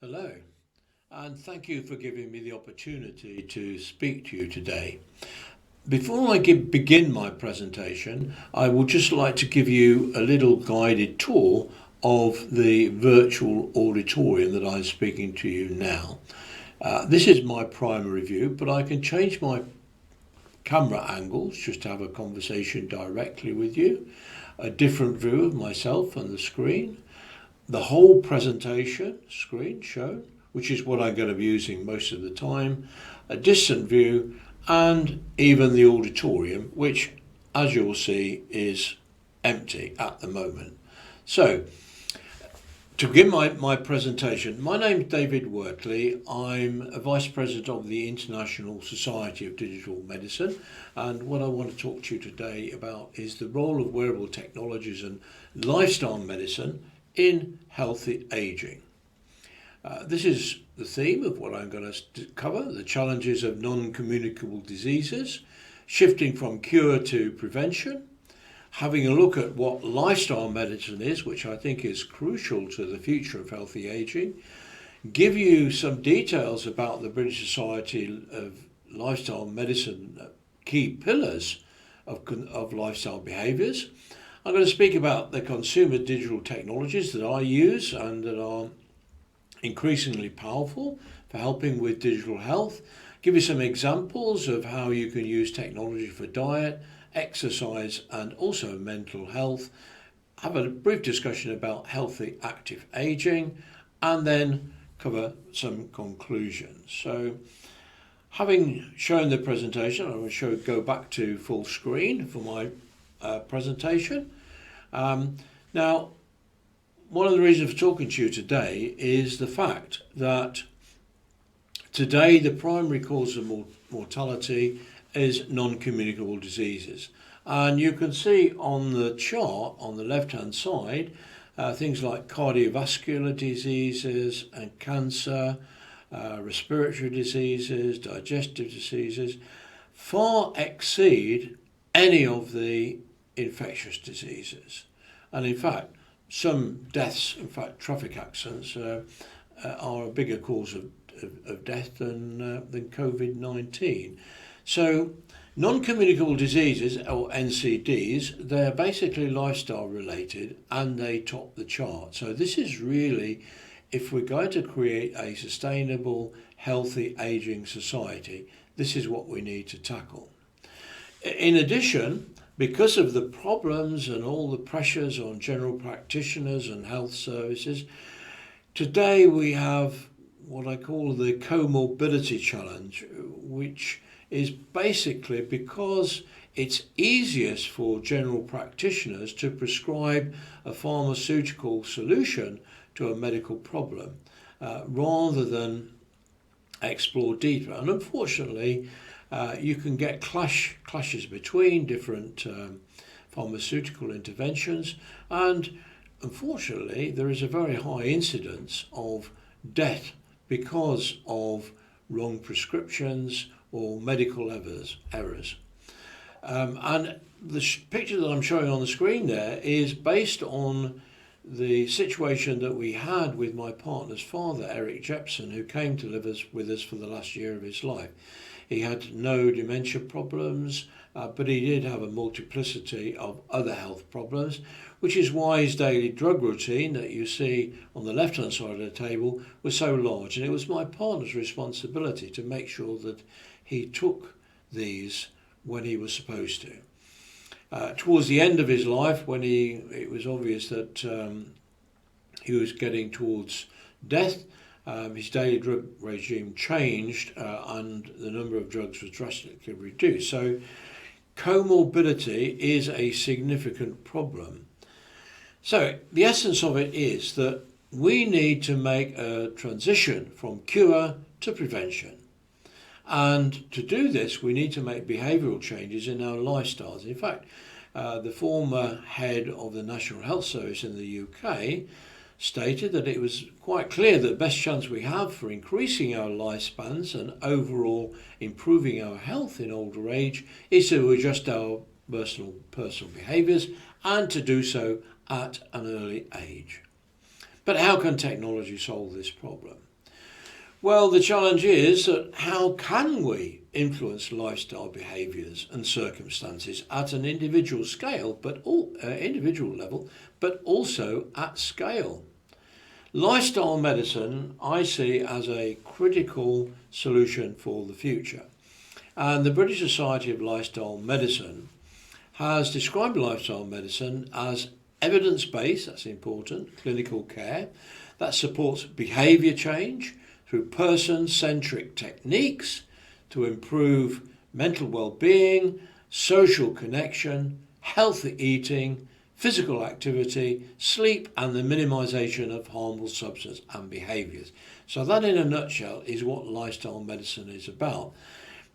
Hello, and thank you for giving me the opportunity to speak to you today. Before I begin my presentation, I would just like to give you a little guided tour of the virtual auditorium that I'm speaking to you now. This is my primary view, but I can change my camera angles just to have a conversation directly with you, a different view of myself and the screen, the whole presentation screen shown, which is what I'm going to be using most of the time, a distant view, and even the auditorium, which, as you'll see, is empty at the moment. So, to begin my presentation, my name is David Wortley. I'm a Vice President of the International Society of Digital Medicine, and what I want to talk to you today about is the role of wearable technologies and lifestyle medicine in healthy aging. This is the theme of what I'm going to cover, the challenges of non-communicable diseases, shifting from cure to prevention, having a look at what lifestyle medicine is, which I think is crucial to the future of healthy aging, give you some details about the British Society of Lifestyle Medicine key pillars of lifestyle behaviours. I'm going to speak about the consumer digital technologies that I use and that are increasingly powerful for helping with digital health, give you some examples of how you can use technology for diet, exercise and also mental health, have a brief discussion about healthy active aging, and then cover some conclusions. So having shown the presentation, I will go back to full screen for my presentation. Now, one of the reasons for talking to you today is the fact that today the primary cause of mortality is non-communicable diseases. And you can see on the chart on the left-hand side things like cardiovascular diseases and cancer, respiratory diseases, digestive diseases, far exceed any of the infectious diseases. And in fact, some deaths, in fact traffic accidents, are a bigger cause of death than COVID-19. So non-communicable diseases, or NCDs, they're basically lifestyle related and they top the chart. So this is really, if we're going to create a sustainable, healthy aging society, this is what we need to tackle. In addition, because of the problems and all the pressures on general practitioners and health services, today we have what I call the comorbidity challenge, which is basically because it's easiest for general practitioners to prescribe a pharmaceutical solution to a medical problem rather than explore deeper. And unfortunately, you can get clashes between different pharmaceutical interventions, and unfortunately there is a very high incidence of death because of wrong prescriptions or medical errors. And the picture that I'm showing on the screen there is based on the situation that we had with my partner's father, Eric Jepson, who came to live with us for the last year of his life. He had no dementia problems, but he did have a multiplicity of other health problems, which is why his daily drug routine that you see on the left-hand side of the table was so large. And it was my partner's responsibility to make sure that he took these when he was supposed to. Towards the end of his life, when it was obvious that he was getting towards death, his daily drug regime changed and the number of drugs was drastically reduced. So comorbidity is a significant problem. So the essence of it is that we need to make a transition from cure to prevention. And to do this, we need to make behavioural changes in our lifestyles. In fact, the former head of the National Health Service in the UK stated that it was quite clear that the best chance we have for increasing our lifespans and overall improving our health in older age is to adjust our personal behaviours and to do so at an early age. But how can technology solve this problem? Well, the challenge is that how can we influence lifestyle behaviours and circumstances at an individual scale, individual level, but also at scale? Lifestyle medicine I see as a critical solution for the future. And the British Society of Lifestyle Medicine has described lifestyle medicine as evidence-based, that's important, clinical care that supports behaviour change through person-centric techniques to improve mental well-being, social connection, healthy eating, physical activity, sleep, and the minimisation of harmful substances and behaviours. So that in a nutshell is what lifestyle medicine is about.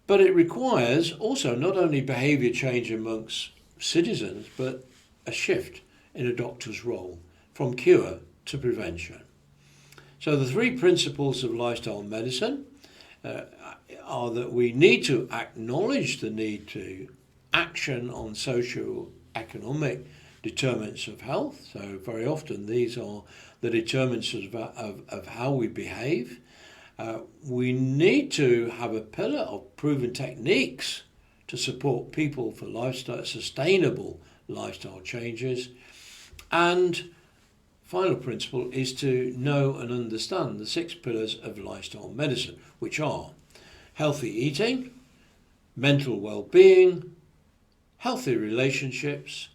But it requires also not only behaviour change amongst citizens, but a shift in a doctor's role from cure to prevention. So the three principles of lifestyle medicine are that we need to acknowledge the need to action on socio-economic determinants of health. So very often these are the determinants of how we behave. We need to have a pillar of proven techniques to support people for sustainable lifestyle changes. And final principle is to know and understand the 6 pillars of lifestyle medicine, which are healthy eating, mental well-being, healthy relationships,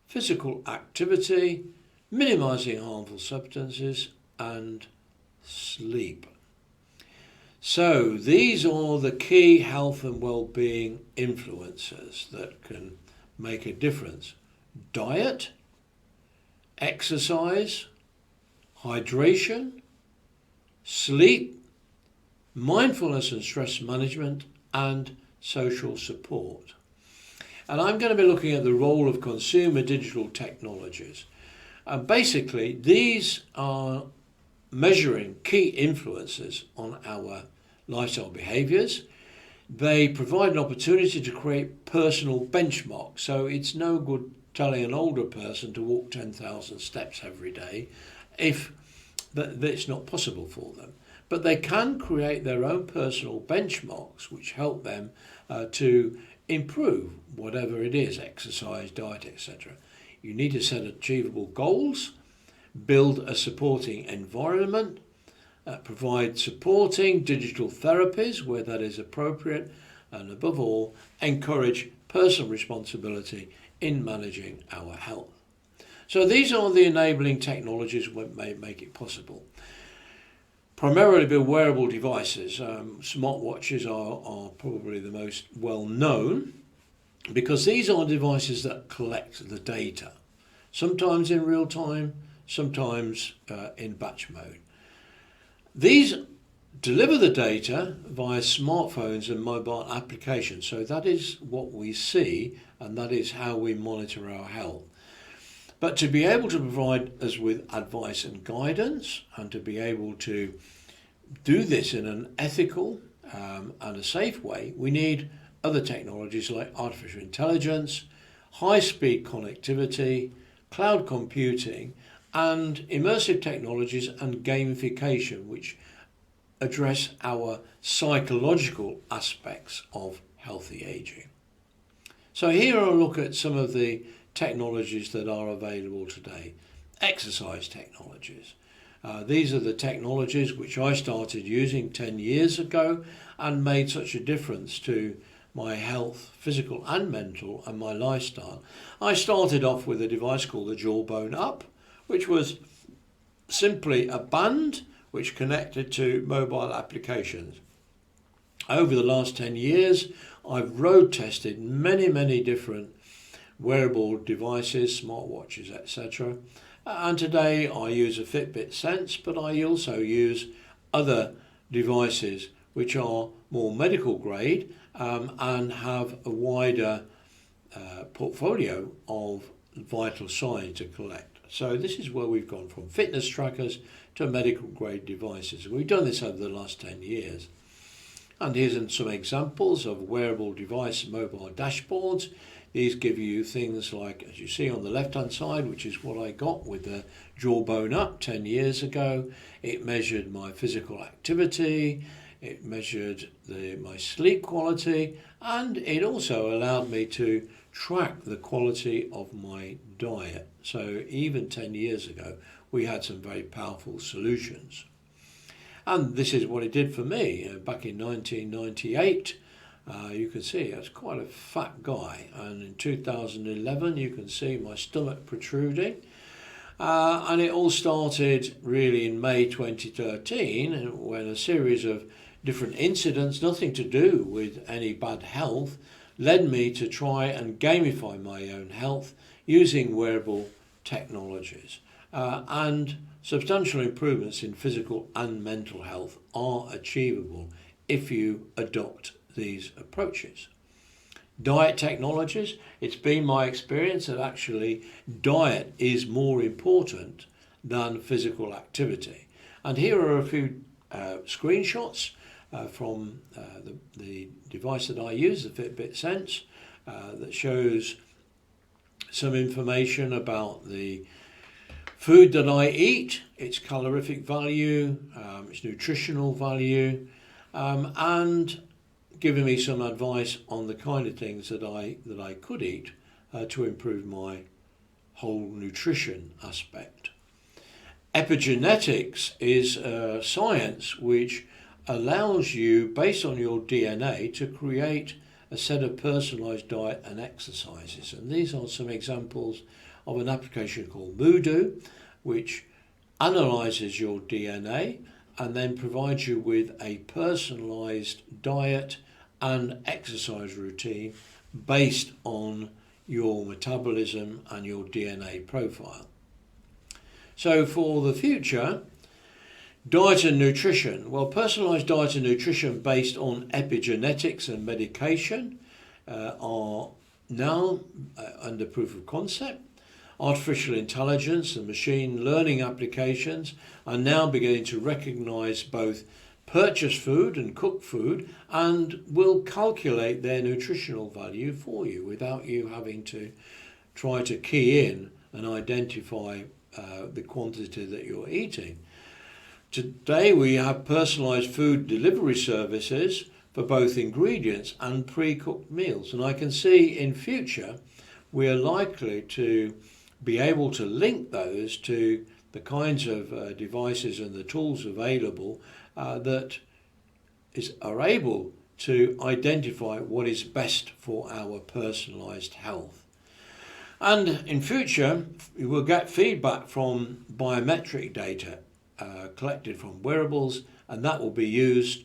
physical activity, minimising harmful substances, and sleep. So these are the key health and well-being influencers that can make a difference. Diet, exercise, hydration, sleep, mindfulness and stress management, and social support. And I'm going to be looking at the role of consumer digital technologies. And basically, these are measuring key influences on our lifestyle behaviours. They provide an opportunity to create personal benchmarks. So it's no good telling an older person to walk 10,000 steps every day if that's not possible for them. But they can create their own personal benchmarks which help them to improve whatever it is, exercise, diet, etc. You need to set achievable goals, build a supporting environment, provide supporting digital therapies where that is appropriate, and above all, encourage personal responsibility in managing our health. So these are the enabling technologies that may make it possible. Primarily be wearable devices. Smartwatches are probably the most well known because these are devices that collect the data, sometimes in real time, sometimes in batch mode. These deliver the data via smartphones and mobile applications. So that is what we see, and that is how we monitor our health. But to be able to provide us with advice and guidance, and to be able to do this in an ethical and a safe way, we need other technologies like artificial intelligence, high-speed connectivity, cloud computing, and immersive technologies and gamification, which address our psychological aspects of healthy aging. So here I'll look at some of the technologies that are available today. Exercise technologies. These are the technologies which I started using 10 years ago and made such a difference to my health, physical and mental, and my lifestyle. I started off with a device called the Jawbone Up, which was simply a band which connected to mobile applications. Over the last 10 years, I've road tested many different wearable devices, smartwatches, etc. And today I use a Fitbit Sense, but I also use other devices which are more medical grade and have a wider portfolio of vital signs to collect. So this is where we've gone from fitness trackers to medical grade devices. We've done this over the last 10 years. And here's some examples of wearable device mobile dashboards. These give you things like, as you see on the left-hand side, which is what I got with the jawbone up 10 years ago. It measured my physical activity, it measured my sleep quality, and it also allowed me to track the quality of my diet. So even 10 years ago, we had some very powerful solutions. And this is what it did for me back in 1998. You can see I was quite a fat guy, and in 2011 you can see my stomach protruding. And it all started really in May 2013 when a series of different incidents, nothing to do with any bad health, led me to try and gamify my own health using wearable technologies. And substantial improvements in physical and mental health are achievable if you adopt these approaches. Diet technologies, it's been my experience that actually diet is more important than physical activity. And here are a few screenshots from the device that I use, the Fitbit Sense, that shows some information about the food that I eat, its calorific value, its nutritional value, and giving me some advice on the kind of things that I could eat to improve my whole nutrition aspect. Epigenetics is science which allows you, based on your DNA, to create a set of personalised diet and exercises. And these are some examples of an application called Voodoo, which analyses your DNA and then provides you with a personalised diet and exercise routine based on your metabolism and your DNA profile. So for the future, diet and nutrition. Well, personalised diet and nutrition based on epigenetics and medication are now under proof of concept. Artificial intelligence and machine learning applications are now beginning to recognise both purchased food and cooked food and will calculate their nutritional value for you without you having to try to key in and identify the quantity that you're eating. Today we have personalised food delivery services for both ingredients and pre-cooked meals, and I can see in future we are likely to be able to link those to the kinds of devices and the tools available that are able to identify what is best for our personalised health. And in future, we will get feedback from biometric data collected from wearables, and that will be used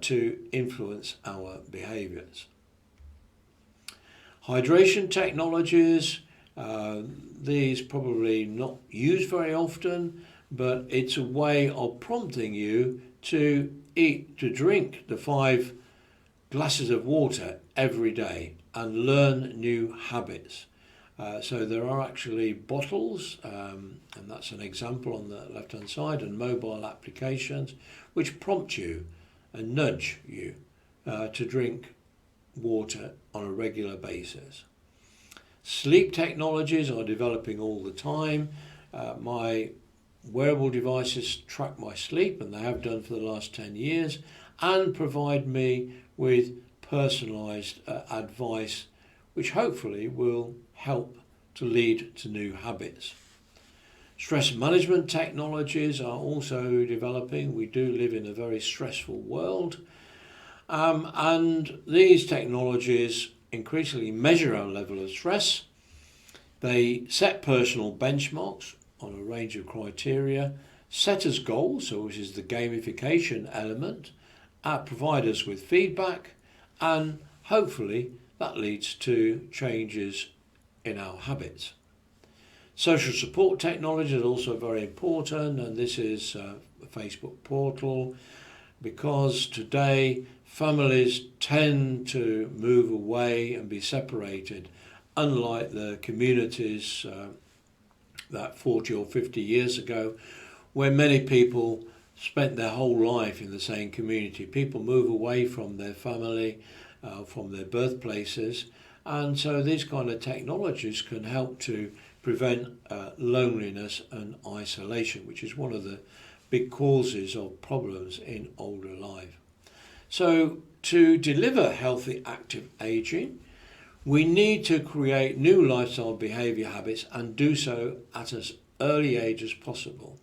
to influence our behaviours. Hydration technologies, these probably not used very often, but it's a way of prompting you to drink the 5 glasses of water every day and learn new habits. So there are actually bottles, and that's an example on the left-hand side, and mobile applications which prompt you and nudge you to drink water on a regular basis. Sleep technologies are developing all the time. My wearable devices track my sleep, and they have done for the last 10 years, and provide me with personalised advice which hopefully will help to lead to new habits. Stress management technologies are also developing. We do live in a very stressful world, and these technologies increasingly measure our level of stress. They set personal benchmarks on a range of criteria, set us goals, so which is the gamification element, provide us with feedback, and hopefully that leads to changes in our habits. Social support technology is also very important, and this is a Facebook portal, because today families tend to move away and be separated, unlike the communities that 40 or 50 years ago, where many people spent their whole life in the same community. People move away from their family, from their birthplaces, and so these kind of technologies can help to prevent loneliness and isolation, which is one of the big causes of problems in older life. So to deliver healthy active aging, we need to create new lifestyle behaviour habits and do so at as early age as possible.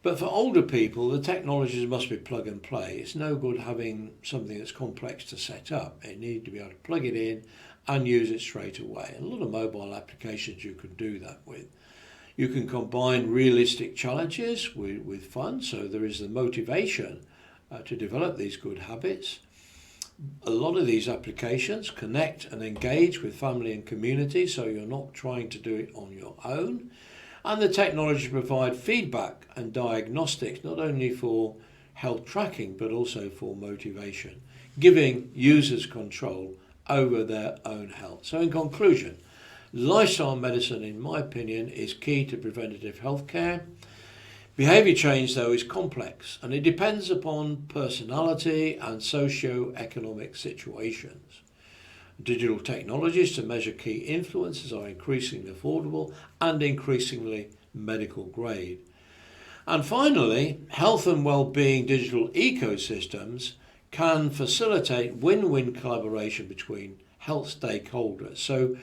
But for older people, the technologies must be plug and play. It's no good having something that's complex to set up. It needs to be able to plug it in and use it straight away. And a lot of mobile applications you can do that with. You can combine realistic challenges with fun, so there is the motivation to develop these good habits. A lot of these applications connect and engage with family and community, so you're not trying to do it on your own. And the technology provide feedback and diagnostics, not only for health tracking, but also for motivation, giving users control over their own health. So in conclusion, lifestyle medicine, in my opinion, is key to preventative health care. Behaviour change, though, is complex, and it depends upon personality and socio-economic situations. Digital technologies to measure key influences are increasingly affordable and increasingly medical grade. And finally, health and well-being digital ecosystems can facilitate win-win collaboration between health stakeholders. So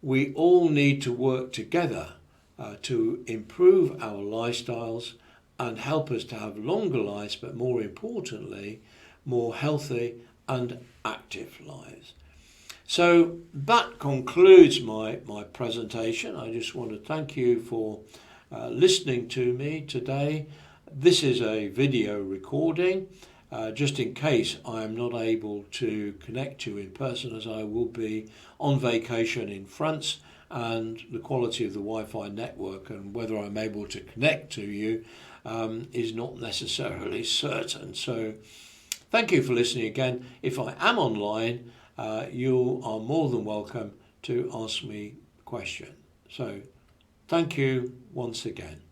we all need to work together to improve our lifestyles and help us to have longer lives, but more importantly, more healthy and active lives. So that concludes my presentation. I just want to thank you for listening to me today. This is a video recording, just in case I am not able to connect you in person, as I will be on vacation in France, and the quality of the Wi-Fi network and whether I'm able to connect to you is not necessarily certain. So thank you for listening again. If I am online, you are more than welcome to ask me a question. So thank you once again.